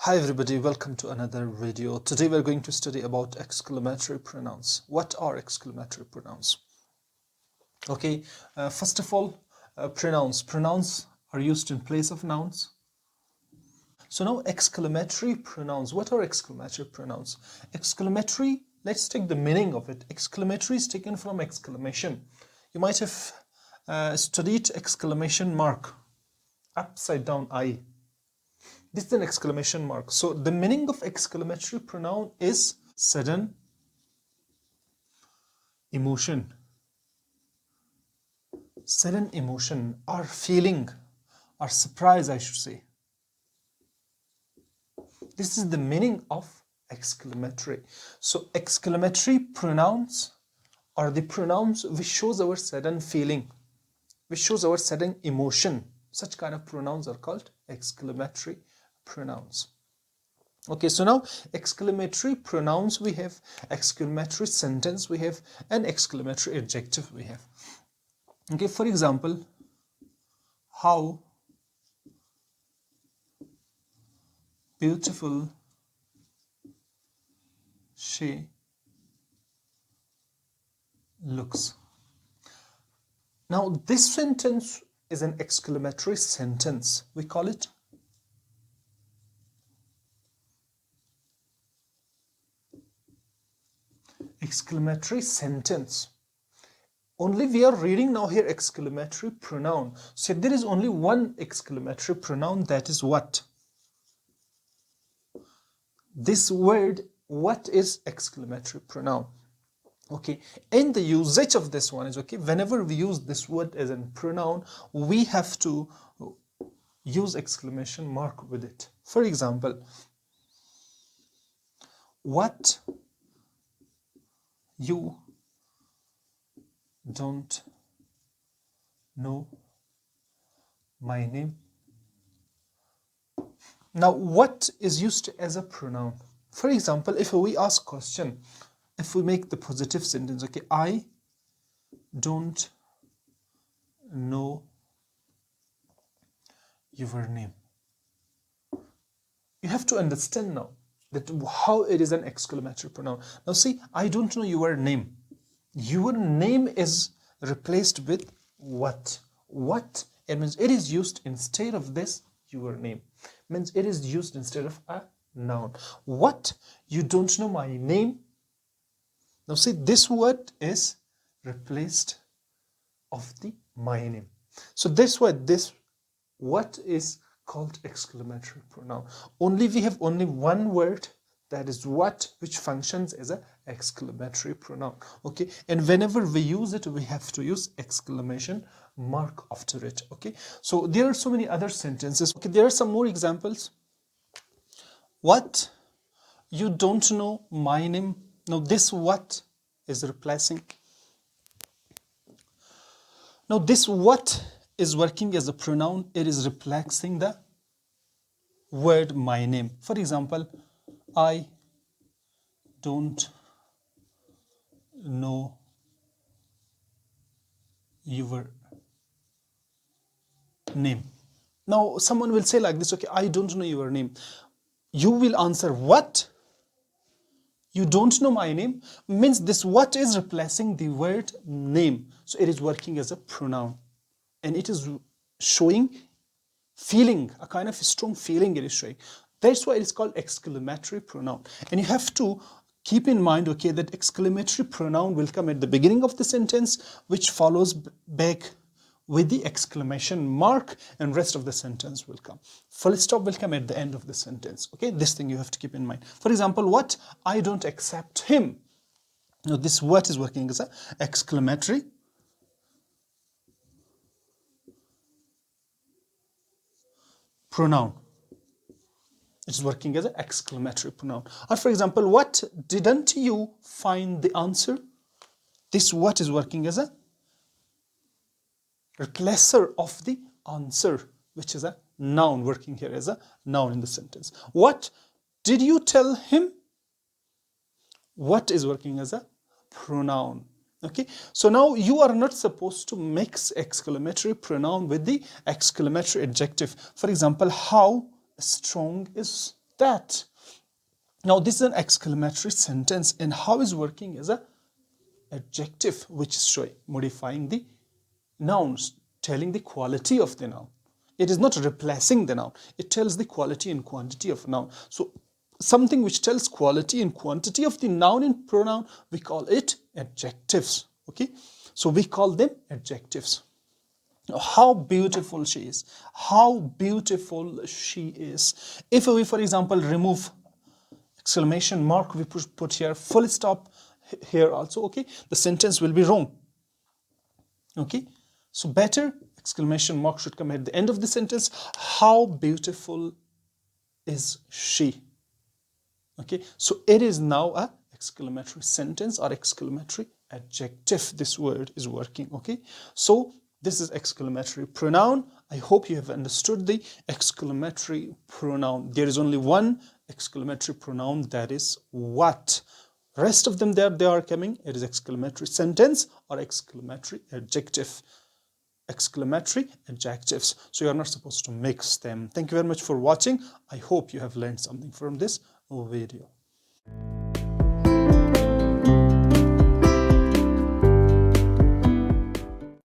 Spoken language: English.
Hi everybody, welcome to another video. Today we're going to study about exclamatory pronouns. What are exclamatory pronouns? Okay, first of all, pronouns. Pronouns are used in place of nouns. So now exclamatory pronouns. What are exclamatory pronouns? Exclamatory, let's take the meaning of it. Exclamatory is taken from exclamation. You might have studied exclamation mark, upside down I. This is an exclamation mark. So the meaning of exclamatory pronoun is sudden emotion. Sudden emotion or feeling or surprise, I should say. This is the meaning of exclamatory. So exclamatory pronouns are the pronouns which shows our sudden feeling, which shows our sudden emotion. Such kind of pronouns are called exclamatory pronouns. Okay, so now exclamatory pronouns we have, exclamatory sentence we have, and exclamatory adjective we have. Okay, for example, how beautiful she looks. Now this sentence is an exclamatory sentence. We call it exclamatory sentence. Only we are reading now here exclamatory pronoun. So there is only one exclamatory pronoun, that is what? This word what is exclamatory pronoun. Okay, and the usage of this one is, okay, whenever we use this word as a pronoun, we have to use exclamation mark with it. For example, what you don't know my name. Now what is used as a pronoun? For example, if we ask question, if we make the positive sentence, okay, I don't know your name. You have to understand now that how it is an exclamatory pronoun. Now see, I don't know your name. Your name is replaced with what? What? It means it is used instead of this your name. It means it is used instead of a noun. What? You don't know my name. Now see, this word is replaced of the my name. So that's why this what is called exclamatory pronoun. Only we have only one word, that is what, which functions as a exclamatory pronoun. Okay, and whenever we use it, we have to use exclamation mark after it. Okay, so there are so many other sentences. Okay, there are some more examples. What? You don't know my name. Now this what is replacing. Now this what is working as a pronoun. It is replacing the word my name. For example, I don't know your name. Now someone will say like this, okay, I don't know your name. You will answer what? You don't know my name, means this what is replacing the word name. So it is working as a pronoun and it is showing feeling, a kind of strong feeling it is showing. That's why it is called exclamatory pronoun. And you have to keep in mind, okay, that exclamatory pronoun will come at the beginning of the sentence, which follows back with the exclamation mark, and rest of the sentence will come. Full stop will come at the end of the sentence. Okay, this thing you have to keep in mind. For example, what? I don't accept him. Now this what is working as an exclamatory pronoun. It's working as an exclamatory pronoun. Or for example, what? Didn't you find the answer? This what is working as a replacer of the answer, which is a noun, working here as a noun in the sentence. What did you tell him? What is working as a pronoun. Okay, so now you are not supposed to mix exclamatory pronoun with the exclamatory adjective. For example, how strong is that. Now this is an exclamatory sentence, and how is working as a adjective, which is showing, modifying the nouns, telling the quality of the noun. It is not replacing the noun. It tells the quality and quantity of noun. So something which tells quality and quantity of the noun and pronoun, we call it adjectives. Okay, so we call them adjectives. Now, how beautiful she is. How beautiful she is. If we, for example, remove exclamation mark, we put here full stop here also, okay, the sentence will be wrong. Okay, so better exclamation mark should come at the end of the sentence. How beautiful is she? Okay, so it is now a exclamatory sentence or exclamatory adjective. This word is working. Okay, so this is exclamatory pronoun. I hope you have understood the exclamatory pronoun. There is only one exclamatory pronoun, that is what. Rest of them, there they are coming. It is exclamatory sentence or exclamatory adjective. Exclamatory adjectives. So you are not supposed to mix them. Thank you very much for watching. I hope you have learned something from this video.